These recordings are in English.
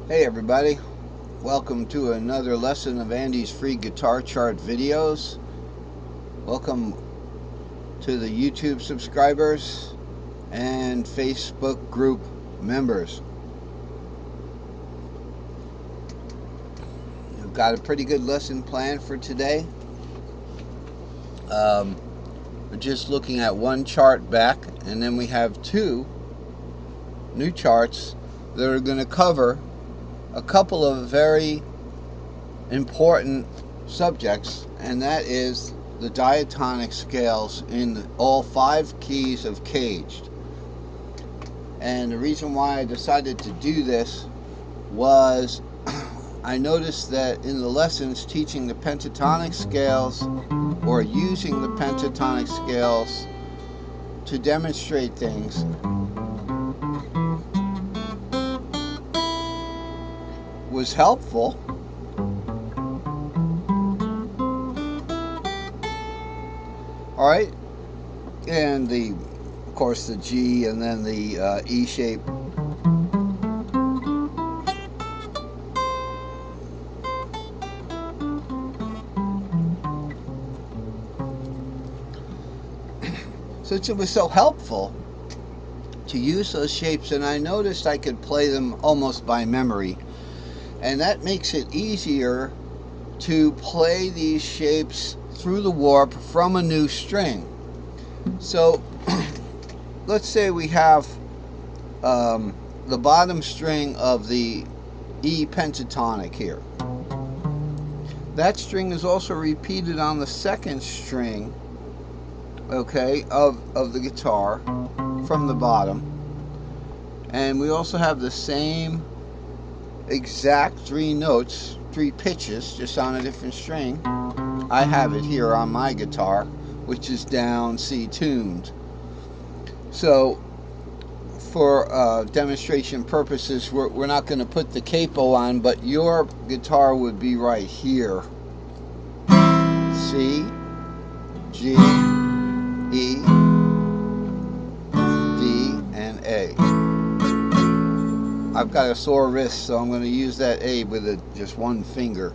Hey everybody, welcome to another lesson of Andy's free guitar chart videos. Welcome to the YouTube subscribers and Facebook group members. We've got a pretty good lesson planned for today. We're just looking at one chart back, and then we have two new charts that are going to cover a couple of very important subjects, and that is the diatonic scales in all 5 keys of caged. And the reason why I decided to do this was I noticed that in the lessons teaching the pentatonic scales or using the pentatonic scales to demonstrate things was helpful. All right, and of course the G and then the E shape. Since it was so helpful to use those shapes, and I noticed I could play them almost by memory, and that makes it easier to play these shapes through the warp from a new string. So let's say we have the bottom string of the E pentatonic here. That string is also repeated on the second string, okay, of the guitar from the bottom. And we also have the same exact 3 notes, 3 pitches, just on a different string. I have it here on my guitar, which is down C tuned. So for demonstration purposes, we're not going to put the capo on, but your guitar would be right here. C, G, E, D, and A. I've got a sore wrist, so I'm going to use that A with just one finger.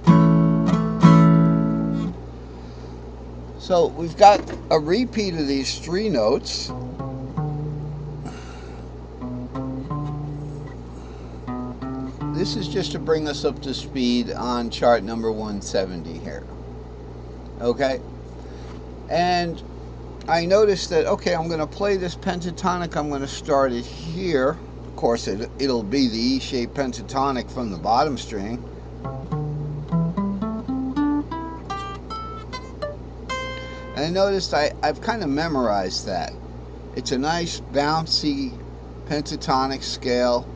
So we've got a repeat of these 3 notes. This is just to bring us up to speed on chart number 170 here. Okay? And I noticed that, okay, I'm going to play this pentatonic. I'm going to start it here. Of course, it'll be the E-shaped pentatonic from the bottom string. And I noticed I've kind of memorized that. It's a nice bouncy pentatonic scale,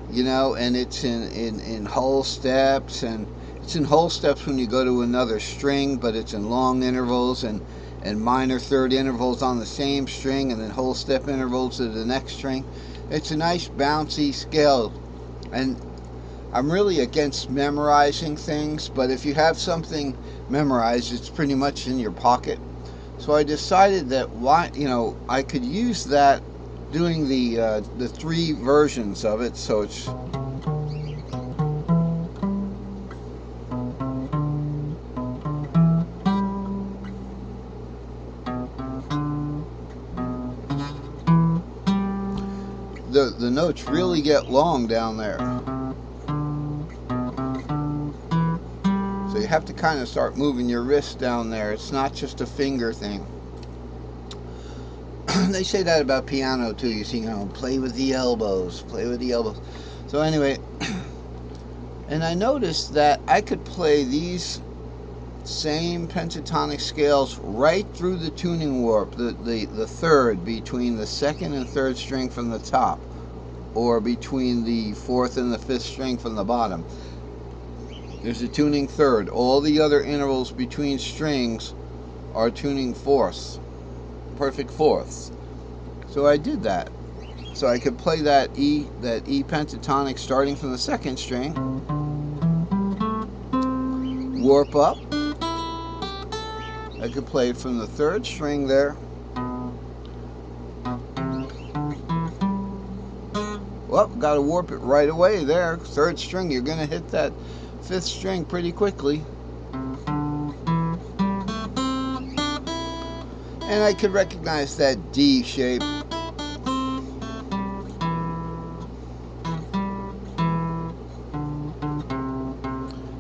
you know, and it's in whole steps, and it's in whole steps when you go to another string, but it's in long intervals and minor third intervals on the same string, and then whole step intervals to the next string. It's a nice bouncy scale, and I'm really against memorizing things, but if you have something memorized, it's pretty much in your pocket. So I decided that I could use that doing the 3 versions of it. So it's the notes really get long down there. So you have to kind of start moving your wrist down there. It's not just a finger thing. They say that about piano too. You see, play with the elbows, play with the elbows. So anyway, and I noticed that I could play these same pentatonic scales right through the tuning warp, the third between the second and third string from the top, or between the 4th and the 5th string from the bottom. There's a tuning third. All the other intervals between strings are tuning fourths, perfect fourths. So I did that. So I could play that E pentatonic starting from the 2nd string, warp up. I could play it from the 3rd string there, Well, got to warp it right away there. Third string, you're going to hit that fifth string pretty quickly. And I could recognize that D shape.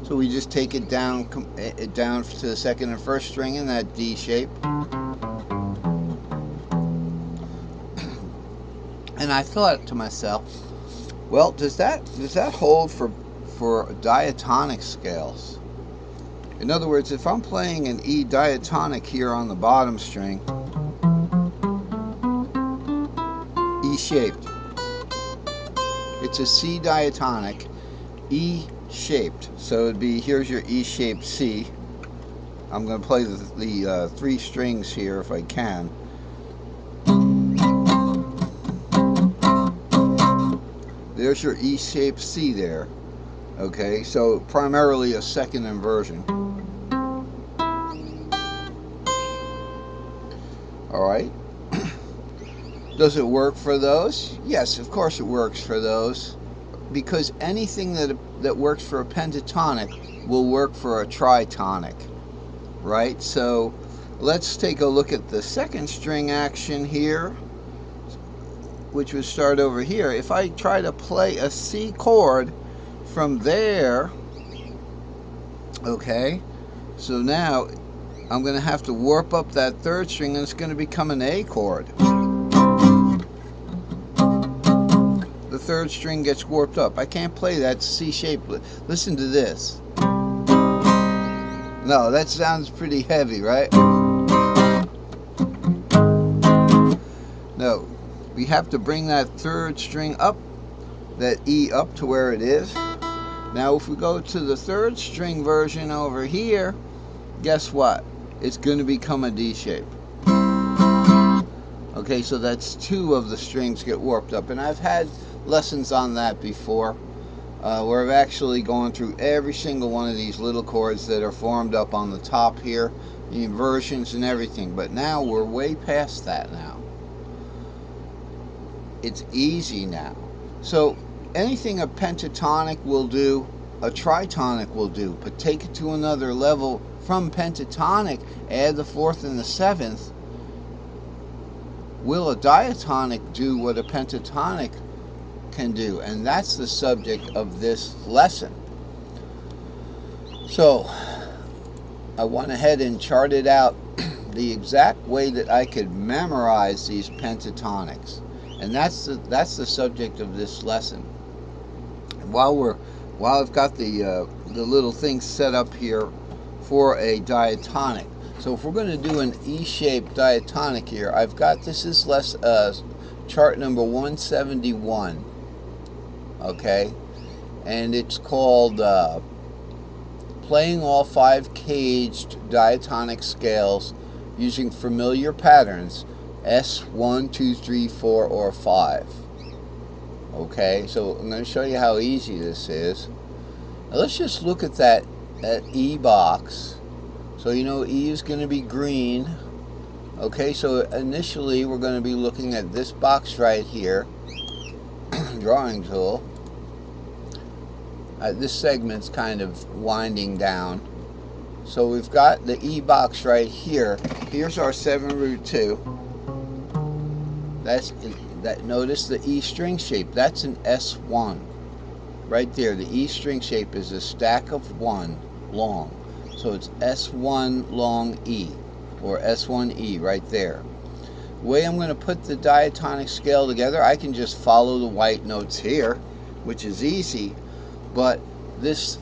So we just take it down to the second and first string in that D shape. And I thought to myself, well, does that hold for diatonic scales? In other words, if I'm playing an E diatonic here on the bottom string, E shaped. It's a C diatonic, E shaped. So it'd be, here's your E shaped C. I'm going to play the three strings here if I can. There's your E shaped C there. Okay, so primarily a second inversion. Alright. Does it work for those? Yes, of course it works for those. Because anything that works for a pentatonic will work for a tritonic. Right? So let's take a look at the second string action here, which would start over here. If I try to play a C chord from there, okay, so now I'm going to have to warp up that third string and it's going to become an A chord. The third string gets warped up. I can't play that C shape. Listen to this. No, that sounds pretty heavy, right? No, we have to bring that third string up, that E up to where it is. Now if we go to the third string version over here, guess what? It's going to become a D shape. Okay, so that's two of the strings get warped up, and I've had lessons on that before, where I've actually gone through every single one of these little chords that are formed up on the top here, the inversions and everything. But now we're way past that now. It's easy now. So anything a pentatonic will do, a tritonic will do, but take it to another level from pentatonic, add the fourth and the seventh. Will a diatonic do what a pentatonic can do? And that's the subject of this lesson. So I went ahead and charted out the exact way that I could memorize these pentatonics, and that's the subject of this lesson. And while I've got the little thing set up here for a diatonic, so if we're going to do an E-shaped diatonic here, I've got, this is chart number 171, okay, and it's called Playing All 5 Caged Diatonic Scales Using Familiar Patterns, S1, 2, 3, 4, or 5. Okay, so I'm going to show you how easy this is. Now let's just look at that E box. So you know E is going to be green. Okay, so initially we're going to be looking at this box right here, drawing tool. This segment's kind of winding down. So we've got the E box right here. Here's our 7 root 2. Notice the E string shape. That's an S1. Right there, the E string shape is a stack of 1 long. So it's S1 long E, or S1E right there. The way I'm going to put the diatonic scale together, I can just follow the white notes here, which is easy, but this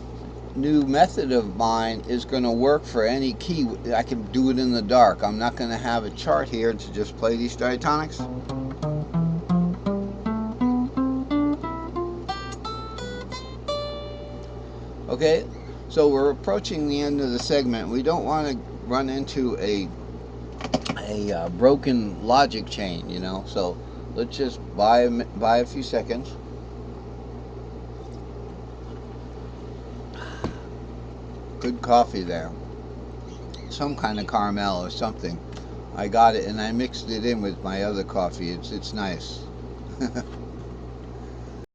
new method of mine is going to work for any key. I can do it in the dark. I'm not going to have a chart here to just play these diatonics. Okay, so we're approaching the end of the segment. We don't want to run into a broken logic chain, you know, so let's just buy a few seconds. Good coffee there. Some kind of caramel or something. I got it and I mixed it in with my other coffee. It's nice.